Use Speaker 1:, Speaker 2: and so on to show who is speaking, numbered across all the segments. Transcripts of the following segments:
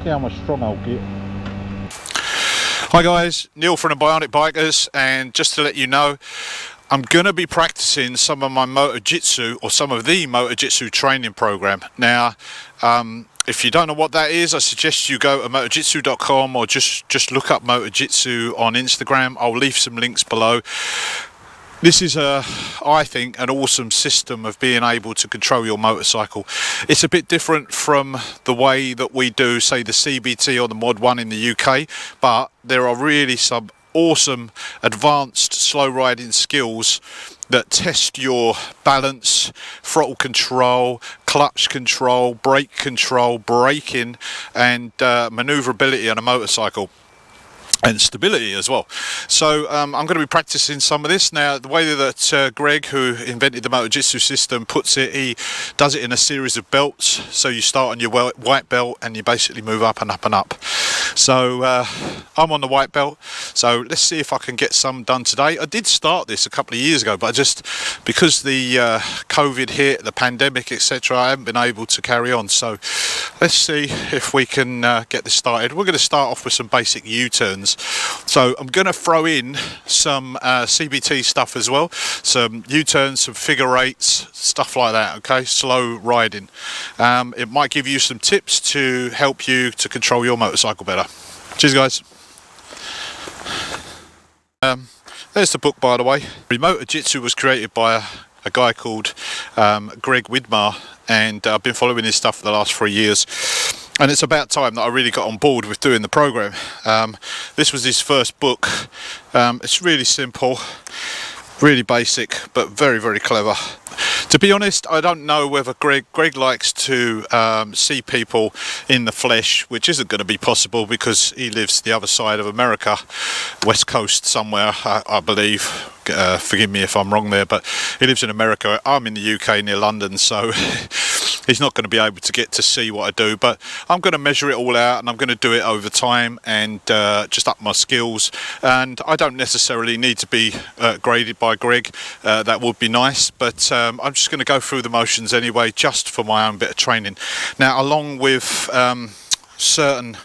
Speaker 1: Lucky how much strong I'll get.
Speaker 2: Hi guys, Neil from the Bionic Bikers, and just to let you know, I'm going to be practicing some of my Motojitsu, or some of the Motojitsu training program. Now, if you don't know what that is, I suggest you go to motojitsu.com or just look up Motojitsu on Instagram. I'll leave some links below. This is, I think, an awesome system of being able to control your motorcycle. It's a bit different from the way that we do, say, the CBT or the Mod 1 in the UK, but there are really some awesome advanced slow riding skills that test your balance, throttle control, clutch control, brake control, braking, and manoeuvrability on a motorcycle. And stability as well. So I'm going to be practicing some of this. Now, the way that Greg, who invented the Motojitsu system, puts it, he does it in a series of belts. So you start on your white belt and you basically move up and up and up. So I'm on the white belt, so let's see if I can get some done today. I did start this a couple of years ago, but because the COVID hit, the pandemic, etc., I haven't been able to carry on. So let's see if we can get this started. We're going to start off with some basic U-turns. So I'm going to throw in some CBT stuff as well, some U-turns, some figure eights, stuff like that, okay, slow riding. It might give you some tips to help you to control your motorcycle better. Cheers guys. There's the book, by the way. Motojitsu was created by a guy called Greg Widmar, and I've been following his stuff for the last 3 years. And it's about time that I really got on board with doing the program. This was his first book. It's really simple, really basic, but very, very clever. To be honest, I don't know whether Greg likes to see people in the flesh, which isn't going to be possible because he lives the other side of America, West Coast somewhere, I believe. Forgive me if I'm wrong there, but he lives in America. I'm in the UK near London, so he's not going to be able to get to see what I do, but I'm going to measure it all out and I'm going to do it over time and just up my skills. And I don't necessarily need to be graded by Greg. That would be nice, but I'm just going to go through the motions anyway, just for my own bit of training. Now, along with certain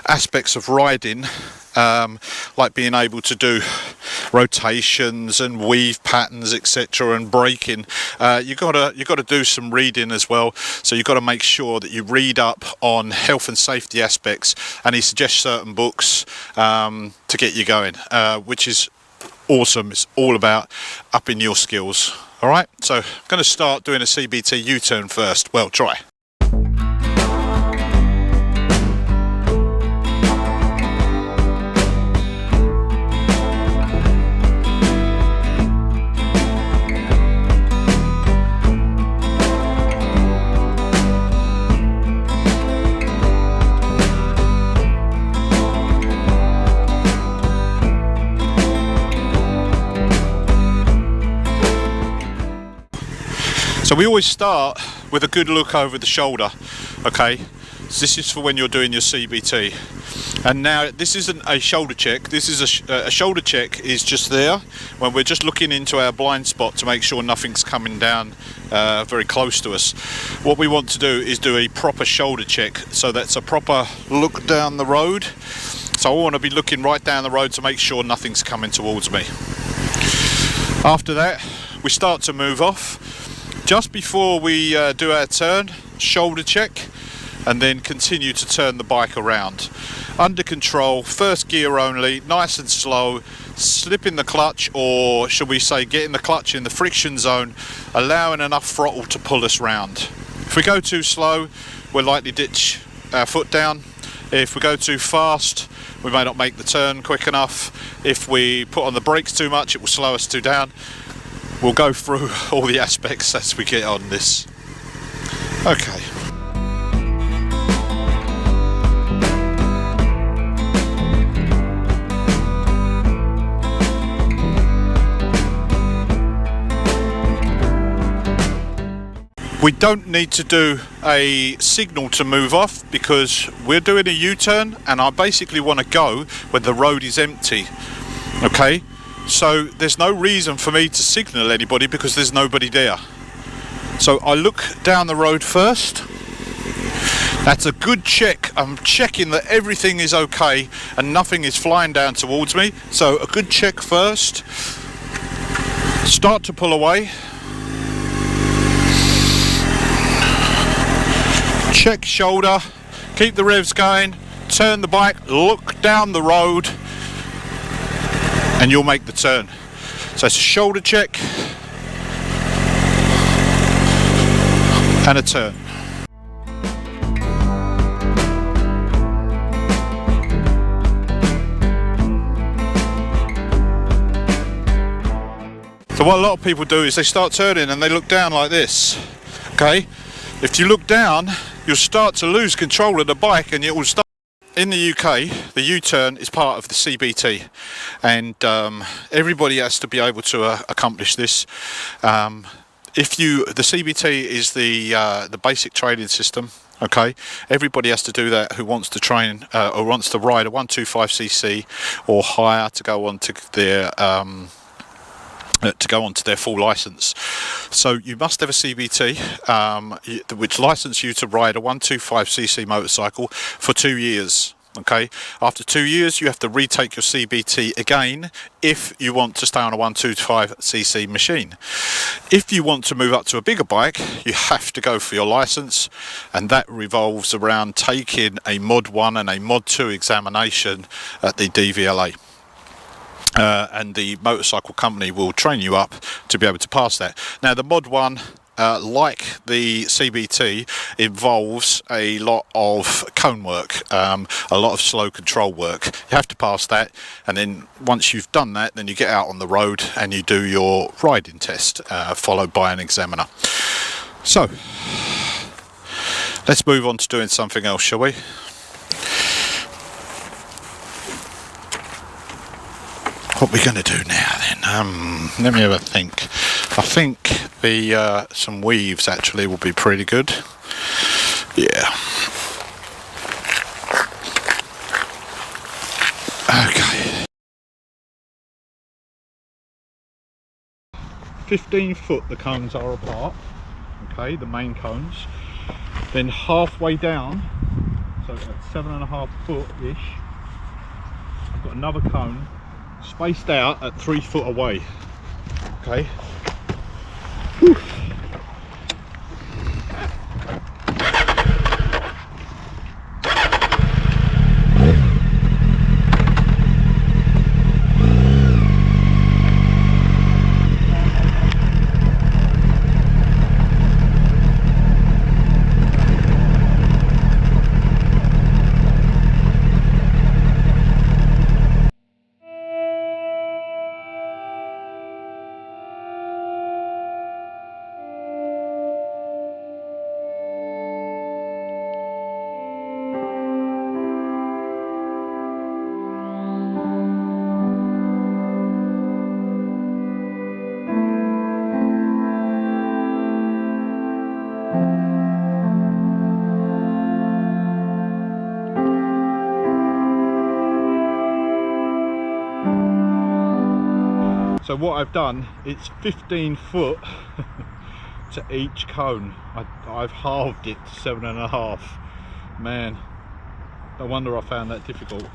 Speaker 2: aspects of riding, like being able to do rotations and weave patterns, etc., and braking, you gotta do some reading as well. So you've got to make sure that you read up on health and safety aspects, and he suggests certain books to get you going, which is awesome. It's all about upping your skills. All right, so I'm going to start doing a CBT U-turn first. Well, try. So we always start with a good look over the shoulder, okay? So this is for when you're doing your CBT. And now this isn't a shoulder check. This is a shoulder check is just there when we're just looking into our blind spot to make sure nothing's coming down very close to us. What we want to do is do a proper shoulder check. So that's a proper look down the road. So I want to be looking right down the road to make sure nothing's coming towards me. After that, we start to move off. Just before we do our turn, shoulder check, and then continue to turn the bike around. Under control, first gear only, nice and slow, slipping the clutch, or should we say getting the clutch in the friction zone, allowing enough throttle to pull us round. If we go too slow, we'll likely ditch our foot down. If we go too fast, we may not make the turn quick enough. If we put on the brakes too much, it will slow us down. We'll go through all the aspects as we get on this. Okay. We don't need to do a signal to move off because we're doing a U-turn and I basically want to go when the road is empty. Okay? So there's no reason for me to signal anybody because there's nobody there. So I look down the road first, That's a good check. I'm checking that everything is okay and nothing is flying down towards me. So a good check first. Start to pull away. Check shoulder. Keep the revs going. Turn the bike. Look down the road. And you'll make the turn. So it's a shoulder check. And a turn. So what a lot of people do is they start turning and they look down like this. Okay, if you look down, you'll start to lose control of the bike, and it will start. In the UK, the U-turn is part of the CBT, and everybody has to be able to accomplish this. The CBT is the basic training system. Okay, everybody has to do that who wants to train or wants to ride a 125cc or higher to go on to their full license. So you must have a CBT which license you to ride a 125cc motorcycle for 2 years. Okay, after 2 years you have to retake your CBT again if you want to stay on a 125cc machine. If you want to move up to a bigger bike, you have to go for your license, and that revolves around taking a Mod 1 and a Mod 2 examination at the DVLA. And the motorcycle company will train you up to be able to pass that. Now the Mod 1, like the CBT, involves a lot of cone work, a lot of slow control work. You have to pass that, and then once you've done that, then you get out on the road and you do your riding test, followed by an examiner. So let's move on to doing something else, shall we? What we're going to do now then, let me have a think. I think the some weaves actually will be pretty good. Yeah. Okay. 15 foot the cones are apart. Okay, the main cones. Then halfway down, so at 7.5 foot-ish, I've got another cone spaced out at 3 foot away. Okay. Whew. So what I've done, it's 15 foot to each cone. I've halved it to 7.5. Man, no wonder I found that difficult.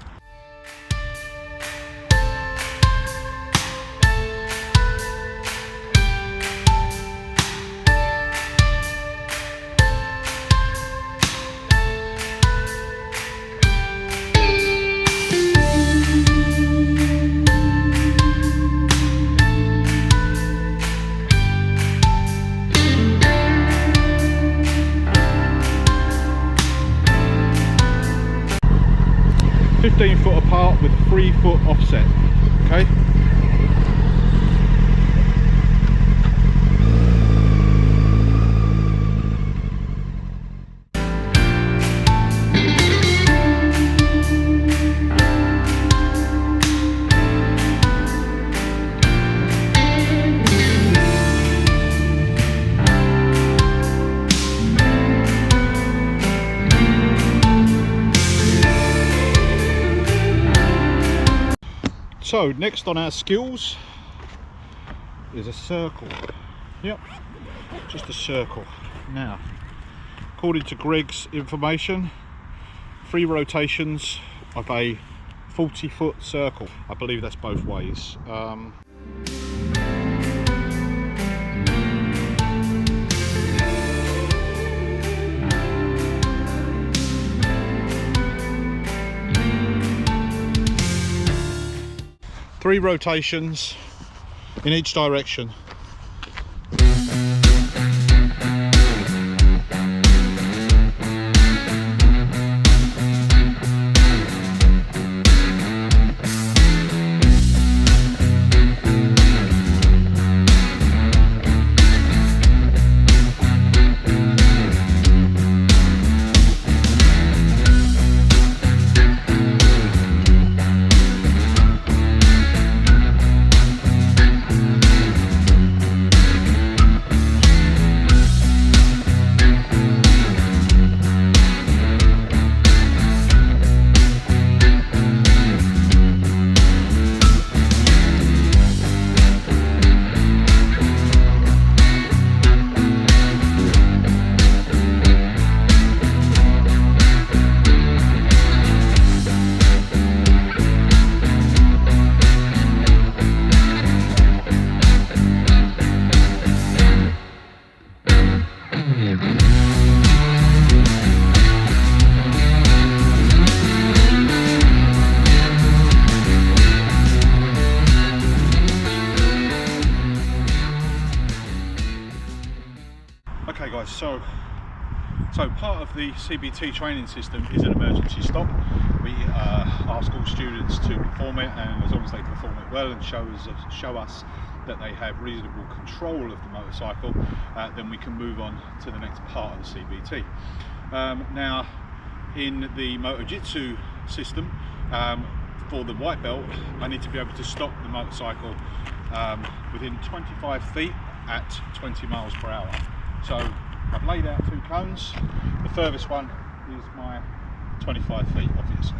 Speaker 2: Foot apart with 3 foot offset. Okay. So next on our skills is a circle. Yep, just a circle. Now, according to Greg's information, 3 rotations of a 40-foot circle. I believe that's both ways. Three rotations in each direction. Okay guys, so part of the CBT training system is an emergency stop. We ask all students to perform it, and as long as they perform it well and show us that they have reasonable control of the motorcycle, then we can move on to the next part of the CBT. Now, in the Motojitsu system, for the white belt, I need to be able to stop the motorcycle within 25 feet at 20 miles per hour. So I've laid out 2 cones. The furthest one is my 25 feet, obviously,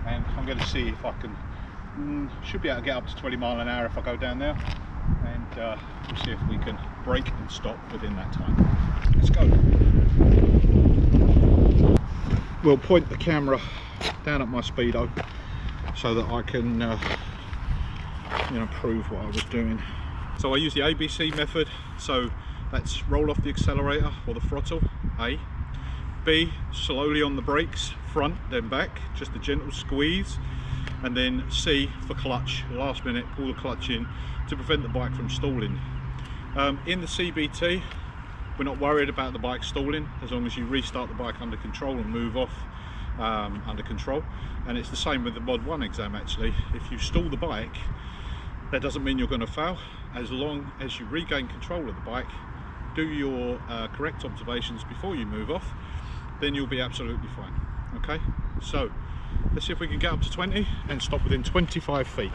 Speaker 2: and I'm going to see if I can, should be able to get up to 20 miles an hour if I go down there, and we'll see if we can brake and stop within that time. Let's go. We'll point the camera down at my speedo so that I can prove what I was doing. So I use the ABC method. So let's roll off the accelerator or the throttle, A. B, slowly on the brakes, front then back, just a gentle squeeze. And then C for clutch, last minute, pull the clutch in to prevent the bike from stalling. In the CBT, we're not worried about the bike stalling as long as you restart the bike under control and move off under control. And it's the same with the Mod 1 exam actually. If you stall the bike, that doesn't mean you're going to fail. As long as you regain control of the bike, do your correct observations before you move off, then you'll be absolutely fine. Okay, so let's see if we can get up to 20 and stop within 25 feet.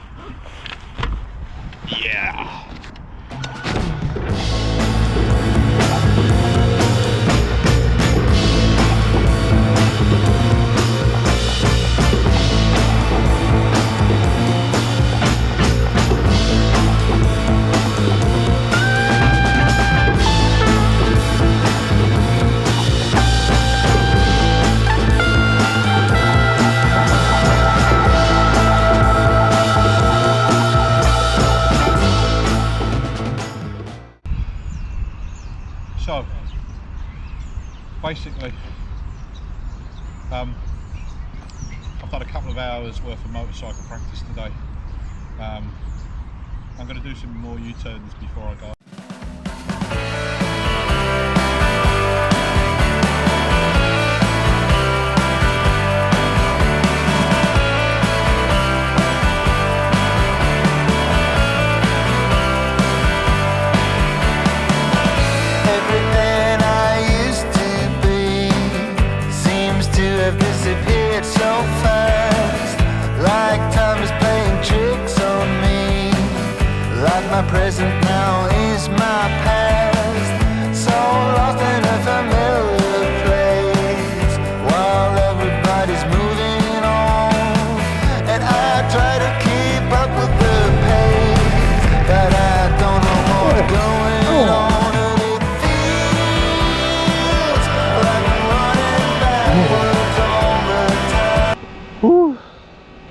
Speaker 2: Yeah! So basically, I've done a couple of hours worth of motorcycle practice today. I'm going to do some more U-turns before I go.
Speaker 1: Disappeared so fast, like time is playing tricks on me, like my present now is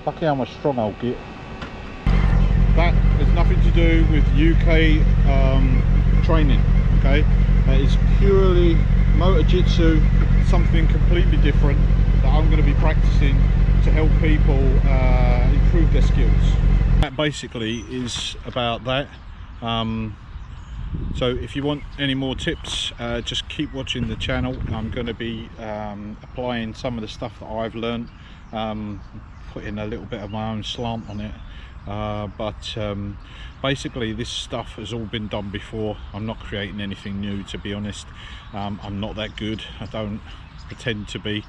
Speaker 2: Look how much strong I'll get. That has nothing to do with UK training, okay? That is purely Motojitsu, something completely different that I'm going to be practicing to help people improve their skills. That basically is about that. So if you want any more tips, just keep watching the channel. I'm going to be applying some of the stuff that I've learned, putting a little bit of my own slant on it. But basically this stuff has all been done before. I'm not creating anything new, to be honest. I'm not that good. I don't pretend to be.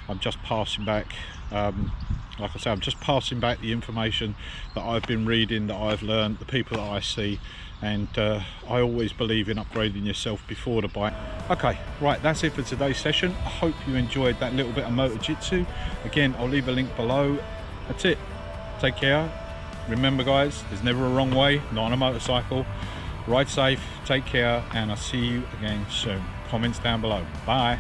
Speaker 2: I'm just passing back, like I say, I'm just passing back the information that I've been reading, that I've learned, the people that I see, and I always believe in upgrading yourself before the bike. Okay, right, that's it for today's session. I hope you enjoyed that little bit of Motojitsu. Again, I'll leave a link below. That's it. Take care. Remember guys, there's never a wrong way, not on a motorcycle. Ride safe, take care, and I'll see you again soon. Comments down below. Bye.